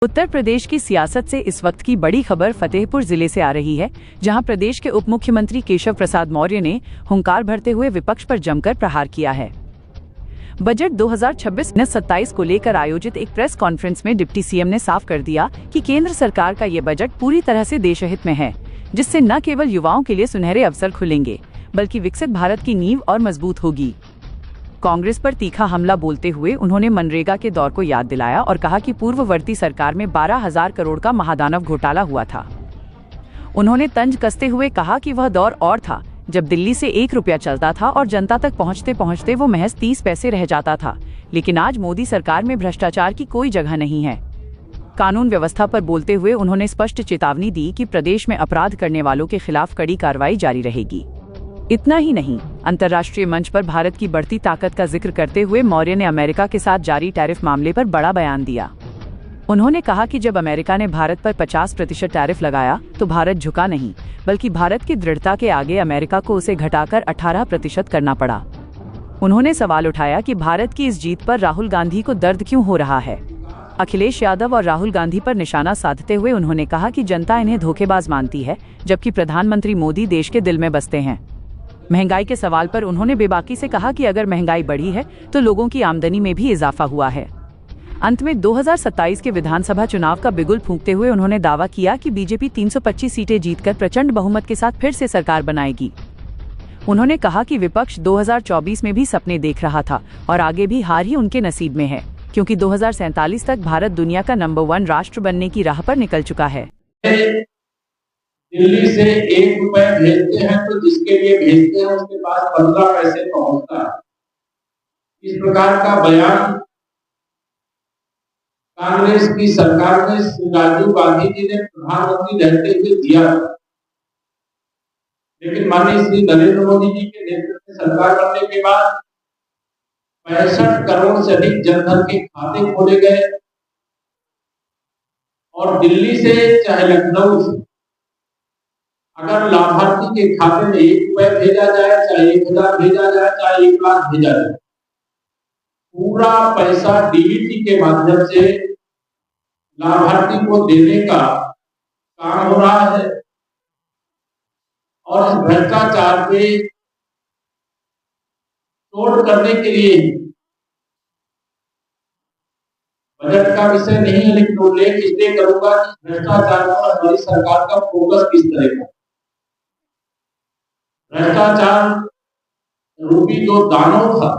उत्तर प्रदेश की सियासत से इस वक्त की बड़ी खबर फतेहपुर जिले से आ रही है, जहां प्रदेश के उप मुख्यमंत्री केशव प्रसाद मौर्य ने हुंकार भरते हुए विपक्ष पर जमकर प्रहार किया है। बजट 2026-27 को लेकर आयोजित एक प्रेस कॉन्फ्रेंस में डिप्टी सीएम ने साफ कर दिया कि केंद्र सरकार का ये बजट पूरी तरह से देशहित में है, जिससे न केवल युवाओं के लिए सुनहरे अवसर खुलेंगे, बल्कि विकसित भारत की नींव और मजबूत होगी। कांग्रेस पर तीखा हमला बोलते हुए उन्होंने मनरेगा के दौर को याद दिलाया और कहा कि पूर्ववर्ती सरकार में 12,000 करोड़ का महादानव घोटाला हुआ था। उन्होंने तंज कसते हुए कहा कि वह दौर और था जब दिल्ली से 1 रुपया चलता था और जनता तक पहुंचते पहुंचते वो महज 30 पैसे रह जाता था, लेकिन आज मोदी सरकार में भ्रष्टाचार की कोई जगह नहीं है। कानून व्यवस्था पर बोलते हुए उन्होंने स्पष्ट चेतावनी दी कि प्रदेश में अपराध करने वालों के खिलाफ कड़ी कार्रवाई जारी रहेगी। इतना ही नहीं, अंतर्राष्ट्रीय मंच पर भारत की बढ़ती ताकत का जिक्र करते हुए मौर्य ने अमेरिका के साथ जारी टैरिफ मामले पर बड़ा बयान दिया। उन्होंने कहा कि जब अमेरिका ने भारत पर 50% टैरिफ लगाया तो भारत झुका नहीं, बल्कि भारत की दृढ़ता के आगे अमेरिका को उसे घटाकर 18% करना पड़ा। उन्होंने सवाल उठाया कि भारत की इस जीत पर राहुल गांधी को दर्द क्यों हो रहा है। अखिलेश यादव और राहुल गांधी पर निशाना साधते हुए उन्होंने कहा कि जनता इन्हें धोखेबाज मानती है, जबकि प्रधानमंत्री मोदी देश के दिल में बसते हैं। महंगाई के सवाल पर उन्होंने बेबाकी से कहा कि अगर महंगाई बढ़ी है तो लोगों की आमदनी में भी इजाफा हुआ है। अंत में 2027 के विधानसभा चुनाव का बिगुल फूंकते हुए उन्होंने दावा किया कि बीजेपी 325 सीटें जीतकर प्रचंड बहुमत के साथ फिर से सरकार बनाएगी। उन्होंने कहा कि विपक्ष 2024 में भी सपने देख रहा था और आगे भी हार ही उनके नसीब में है, क्योंकि 2047 तक भारत दुनिया का नंबर 1 राष्ट्र बनने की राह पर निकल चुका है। दिल्ली से 1 रुपया भेजते हैं तो जिसके लिए भेजते हैं उसके पास 15 पैसे पहुंचता है। इस प्रकार का बयान कांग्रेस की सरकार ने राजीव गांधी जी ने प्रधानमंत्री रहते हुए दिया था, लेकिन माननीय श्री नरेंद्र मोदी जी के नेतृत्व में सरकार बनने के बाद 65 करोड़ से अधिक जनधन के खाते खोले गए और दिल्ली से चाहे लखनऊ से अगर लाभार्थी के खाते में 1 रुपया भेजा जाए, चाहे 1,000 भेजा जाए, चाहे 1 लाख भेजा जाए, पूरा पैसा डीबीटी के माध्यम से लाभार्थी को देने का काम हो रहा है। और इस भ्रष्टाचार पे तोड़ करने के लिए बजट का विषय नहीं है, लेकिन उल्लेख इसलिए करूंगा कि भ्रष्टाचार पर हमारी सरकार का फोकस किस तरह का। भ्रष्टाचार रूपी जो दानव था,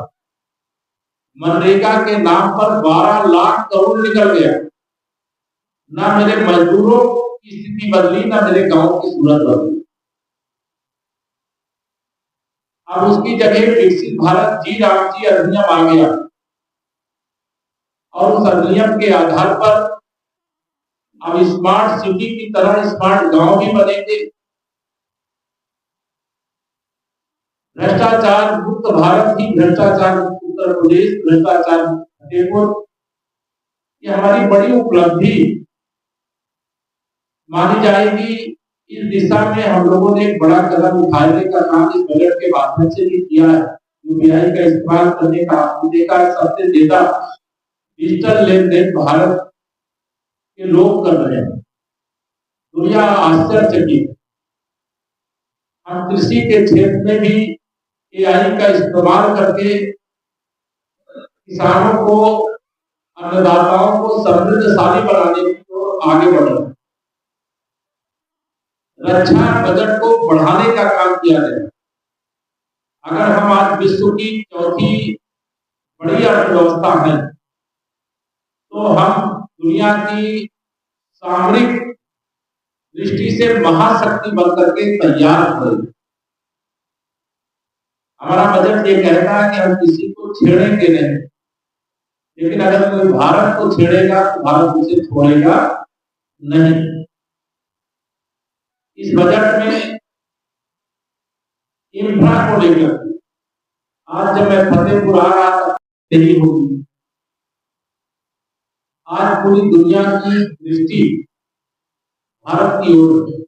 मनरेगा के नाम पर 12 लाख करोड़ निकल गया। ना मेरे मजदूरों की स्थिति बदली, ना मेरे गांव की सूरत बदली। अब उसकी जगह विकसित भारत जी राम जी अधिनियम आ गया और उस अधिनियम के आधार पर अब स्मार्ट सिटी की तरह स्मार्ट गांव भी बनेंगे। भ्रष्टाचार मुक्त भारत ही भ्रष्टाचार उत्तर प्रदेश, भ्रष्टाचार फतेहपुर, ये हमारी बड़ी उपलब्धि मानी जाएगी। इस दिशा में हम लोगों ने एक बड़ा कदम उठाने का काम इस बजट के माध्यम से भी किया है। यूपीआई का इस्तेमाल करने का देखा सबसे ज्यादा डिजिटल लेन देन भारत के लोग कर रहे हैं, दुनिया आश्चर्यचकित। हम कृषि के क्षेत्र में भी एआई का इस्तेमाल करके किसानों को, अन्नदाताओं को समृद्धशाली बनाने की ओर आगे बढ़ रहे हैं। रक्षा बजट को बढ़ाने का काम किया गया। अगर हम आज विश्व की चौथी बड़ी अर्थव्यवस्था है तो हम दुनिया की सामरिक दृष्टि से महाशक्ति बनकर के तैयार हो। हमारा बजट ये कहता है कि हम किसी को छेड़ेंगे नहीं, लेकिन अगर कोई भारत को छेड़ेगा तो भारत उसे छोड़ेगा नहीं। इस बजट में इंफ्रा को लेकर आज जब मैं फतेहपुर आ रहा था, यही होगी। आज पूरी दुनिया की दृष्टि भारत की ओर है।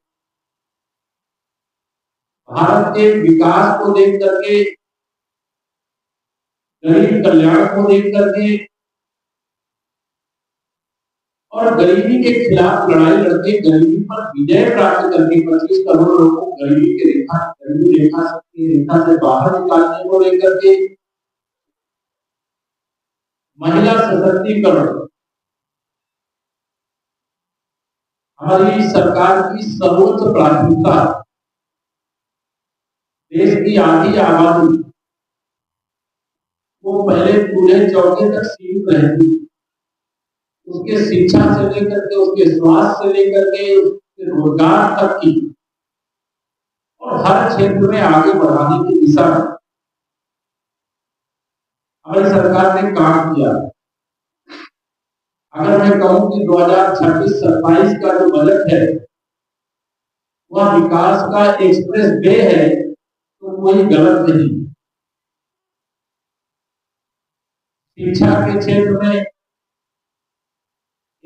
भारत के विकास को देख करके, गरीब कल्याण को देख करके और गरीबी के खिलाफ लड़ाई लड़के गरीबी पर विजय प्राप्त करके 25 करोड़ लोगों को गरीबी रेखा से बाहर निकालने को लेकर के महिला सशक्तिकरण हमारी सरकार की सर्वोच्च प्राथमिकता। देश की आधी आबादी वो पहले चूल्हे चौके तक सीमित रहती, उसके शिक्षा से लेकर के, उसके स्वास्थ्य से लेकर के, उसके रोजगार तक की और हर क्षेत्र में आगे बढ़ाने की दिशा में हमारी सरकार ने काम किया। अगर मैं कहूं कि 2026-27 का जो बजट है वह विकास का एक्सप्रेस वे है तो कोई गलत नहीं। शिक्षा के क्षेत्र में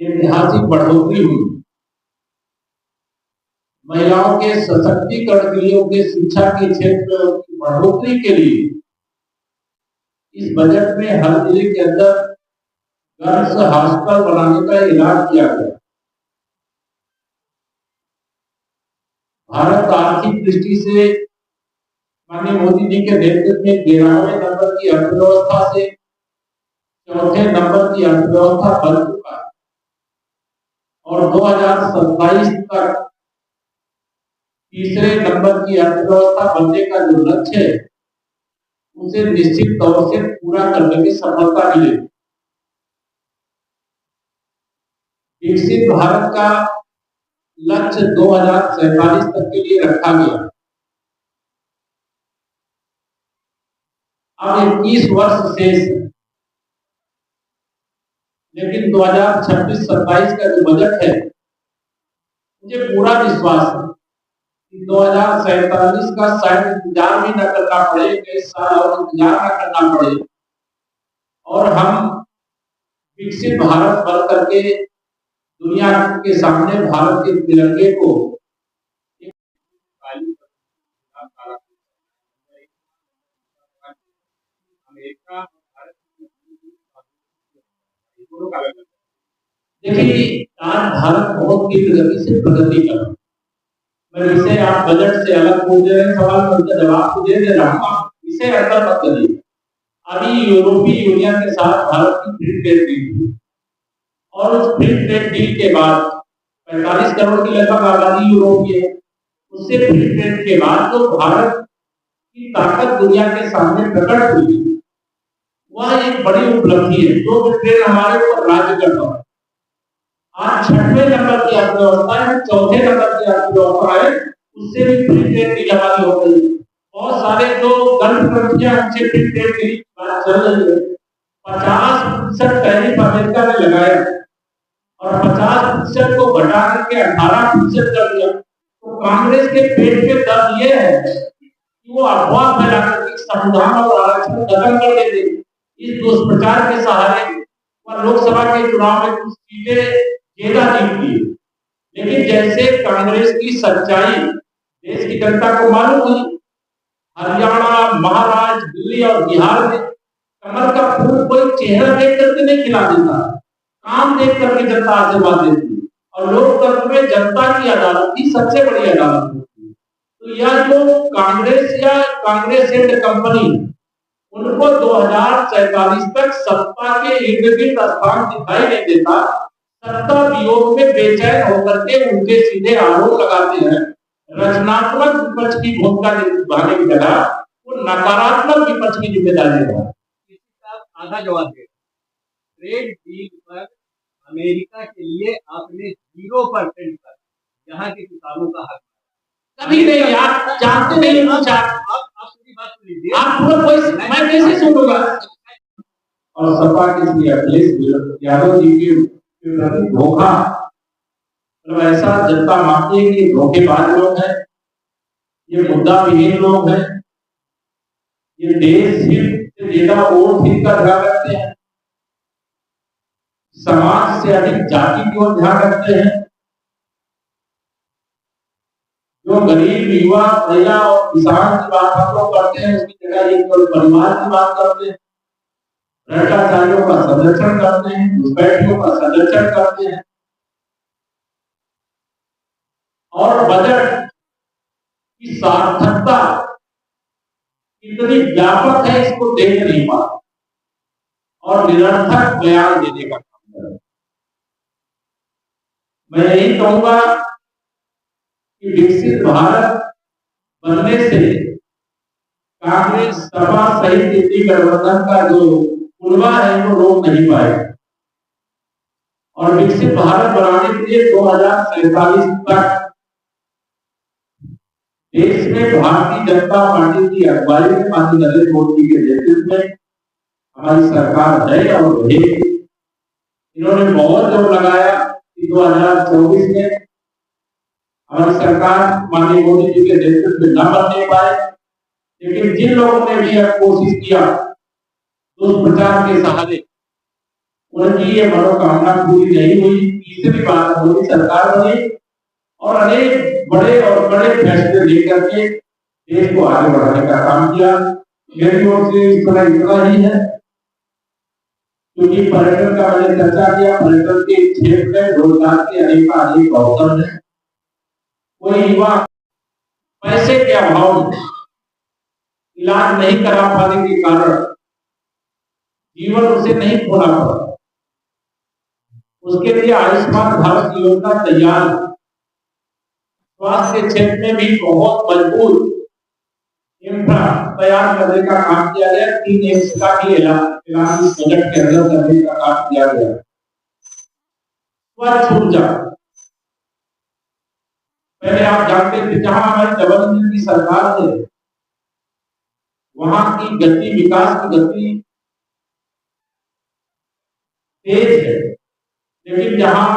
ऐतिहासिक बढ़ोतरी हुई, महिलाओं के सशक्तिकरण के लिए, उनके शिक्षा के क्षेत्र में उनकी बढ़ोतरी के लिए इस बजट में हर जिले के अंदर गर्ल्स हॉस्टल बनाने का ऐलान किया गया। भारत आर्थिक दृष्टि से माननीय मोदी जी के नेतृत्व में 13वें नंबर की अर्थव्यवस्था से 4थे नंबर की अर्थव्यवस्था बन चुका है और 2027 तक तीसरे नंबर की अर्थव्यवस्था बनने का जो लक्ष्य है उसे निश्चित तौर से पूरा करने की सफलता मिलेगी। विकसित भारत का लक्ष्य 2047 तक के लिए रखा गया। अब 21 वर्ष शेष है, लेकिन 2026-27 का जो बजट है मुझे पूरा विश्वास है कि 2047 का शायद इंतजार भी न करना पड़े, कई साल और इंतजार न करना पड़े और हम विकसित भारत बन करके दुनिया के सामने भारत के तिरंगे को देखिए आज भारत बहुत तेज गति से प्रगति कर रहा है। मैं इसे आप बजट से अलग पूछ रहे हैं सवाल, मैं उसका जवाब तो दे रहा हूँ, इसे अंतर मत करिए। अभी यूरोपीय यूनियन के साथ भारत की फ्री ट्रेड डील हुई और उस फ्री ट्रेड डील के बाद 45 करोड़ की लगभग आबादी यूरोप की है। उससे फ्री ट्रेड के बाद जो भारत की ताकत दुनिया के सामने प्रकट हुई वह एक बड़ी उपलब्धि है जो ब्रिटेन हमारे ऊपर राज्य करता है। आज 6वें नंबर की अर्थव्यवस्था है, 4थे नंबर की अर्थव्यवस्था है, उससे भी फ्री ट्रेड की हमारी हो गई। बहुत सारे जो गल्फ कंट्रियां उनसे फ्री ट्रेड की बात चल रही है। 50% टैरिफ अमेरिका ने लगाया और 50% को घटा करके 18% कर दिया। तो कांग्रेस के पेट पे दर्द ये है कि वो अफवाह फैला करके संविधान और आरक्षण खत्म कर देते। इस दुष्प्रचार के सहारे वह लोकसभा के चुनाव में कुछ सीटें ज्यादा जीतती है, लेकिन जैसे कांग्रेस की सच्चाई देश की जनता को मालूम हुई, हरियाणा, महाराष्ट्र, दिल्ली और बिहार में कमल का फूल कोई चेहरा देख करके नहीं खिला देता, काम देख करके जनता आशीर्वाद देती है और लोकतंत्र में जनता की अदालत ही सबसे बड़ी अदालत होती है। तो यह जो कांग्रेस या कांग्रेस एंड कंपनी उनको 2047 तक सत्ता के इर्द गिर्द स्थान दिखाई नहीं देता, सत्ता वियोग में बेचैन होकर के उनके सीधे आरोप लगाते हैं। रचनात्मक विपक्ष की भूमिका निभाने की जगह वो नकारात्मक विपक्ष की जिम्मेदारी है। आधा जवाब दे, ट्रेड डील पर अमेरिका के लिए आपने 0% पर यहाँ के किसानों का हक कभी नहीं, आप जानते नहीं। आप पूरी बात सुन लीजिए, आप पूरा कोई मैं कैसे सुनूंगा। और सपा के अखिलेश यादव जी की धोखा, मतलब ऐसा जनता मानती है कि धोखेबाज लोग हैं, ये मुद्दा विहीन लोग हैं, ये देश हित से ज्यादा वोट हित का ध्यान रखते हैं, समाज से अधिक जाति की ओर ध्यान रखते हैं। जो गरीब युवा, महिला और किसान की बात हम लोग करते हैं उसकी जगह ये परिवार की बात करते हैं, भ्रष्टाचारियों का संरक्षण करते हैं, घुसपैठियों का संरक्षण करते हैं। और बजट की सार्थकता कितनी व्यापक है इसको देख नहीं पा और निरर्थक बयान देने का काम कर रहे हैं। मैं यही कहूंगा कि विकसित भारत बनने से कांग्रेस सपा सहित दिल्ली गठबंधन का जो पुलवा है वो रोक नहीं पाएगा और विकसित भारत बनाने के लिए 2047 तक देश में भारतीय जनता पार्टी की अगुवाई में माननीय नरेंद्र मोदी के नेतृत्व में हमारी सरकार है और रहेगी। इन्होंने बहुत जोर लगाया कि 2024 में हमारी सरकार माननीय मोदी जी के नेतृत्व में न बनने पाए, लेकिन जिन लोगों ने भी कोशिश किया दुष्प्रचार के सहारे उनकी ये मनोकामना पूरी नहीं हुई। तीसरी बार मोदी सरकार बनी और अनेक बड़े और बड़े फैसले लेकर के देश को आगे बढ़ाने का काम किया। मेरी ओर से इस तरह इतना ही है, क्योंकि पर्यटन का मैंने चर्चा किया। पर्यटन के क्षेत्र में रोजगार के अनेक अवसर है। कोई युवा पैसे के अभाव में इलाज नहीं करा पाने के कारण जीवन उसे नहीं खोना पड़ा, उसके लिए आयुष्मान भारत योजना तैयार है। स्वास्थ्य के क्षेत्र में भी बहुत मजबूत इंफ्रा तैयार करने का काम किया गया। 3 एम्स का भी ऐलान इस बजट के अंदर करने का काम किया गया। स्वच्छ ऊर्जा, पहले आप जानते थे जहां हमारी डबल इंजन की सरकार है वहां की गति, विकास की गति तेज है, लेकिन जहां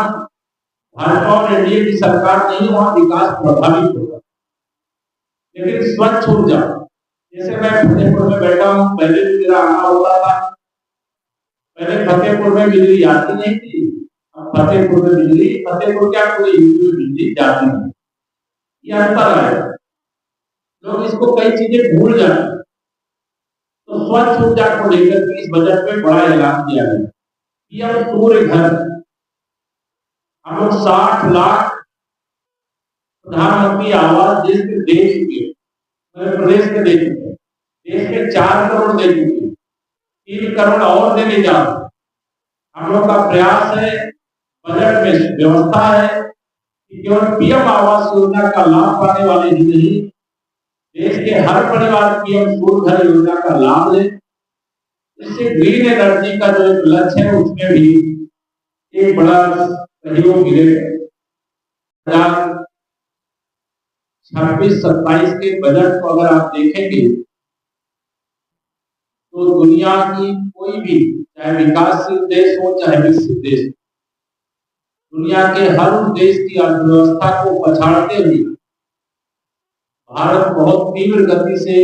भाजपा और एनडीए की सरकार नहीं वहां विकास प्रभावित होगा। लेकिन स्वच्छ ऊर्जा, जैसे मैं फतेहपुर में बैठा हूं, पहले भी मेरा आना होता था। पहले फतेहपुर में बिजली आती नहीं थी, अब फतेहपुर में बिजली, फतेहपुर क्या पूरे यूपी में बिजली जाती नहीं। ये अंतर है, लोग इसको कई चीजें भूल जाते हैं। तो स्वच्छ ऊर्जा को लेकर के इस बजट में बड़ा ऐलान किया गया कि अब सूर्य घर हम लोग 60 लाख प्रधानमंत्री आवास देश के दे चुके, प्रदेश के दे चुके, देश के 4 करोड़ दे चुके, 3 करोड़ और देने जा रहे। हम लोग का प्रयास है, बजट में व्यवस्था है कि केवल पीएम आवास योजना का लाभ पाने वाले ही नहीं, देश के हर परिवार पीएम सूर्य घर योजना का लाभ ले। इससे ग्रीन एनर्जी का जो एक लक्ष्य है उसमें भी एक बड़ा सहयोग मिलेगा। 26-27 के बजट को अगर आप देखेंगे तो दुनिया की कोई भी, चाहे विकासशील देश हो चाहे विकसित देश, दुनिया के हर उस देश की अर्थव्यवस्था को पछाड़ते हुए भारत बहुत तीव्र गति से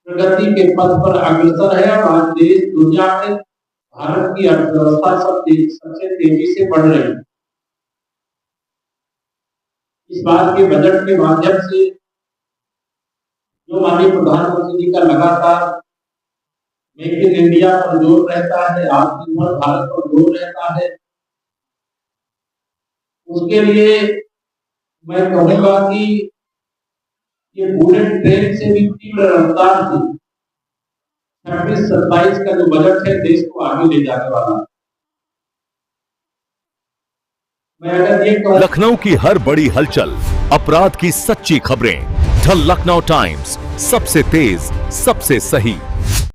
प्रगति के पथ पर अग्रसर है और आज देश दुनिया में भारत की अर्थव्यवस्था सबसे तेजी से बढ़ रही है। इस बात के बजट के माध्यम से जो माननीय प्रधानमंत्री जी का लगातार मेक इन इंडिया पर जोर रहता है, आत्मनिर्भर भारत पर जोर रहता है, उसके लिए मैं कहूंगा कि ये बुलेट ट्रेन से भी तीव्र रफ्तार से 26-27 का जो बजट है देश को आगे ले जाने वाला है। मैं अगर ये कहूं, लखनऊ की हर बड़ी हलचल, अपराध की सच्ची खबरें, द लखनऊ टाइम्स, सबसे तेज, सबसे सही।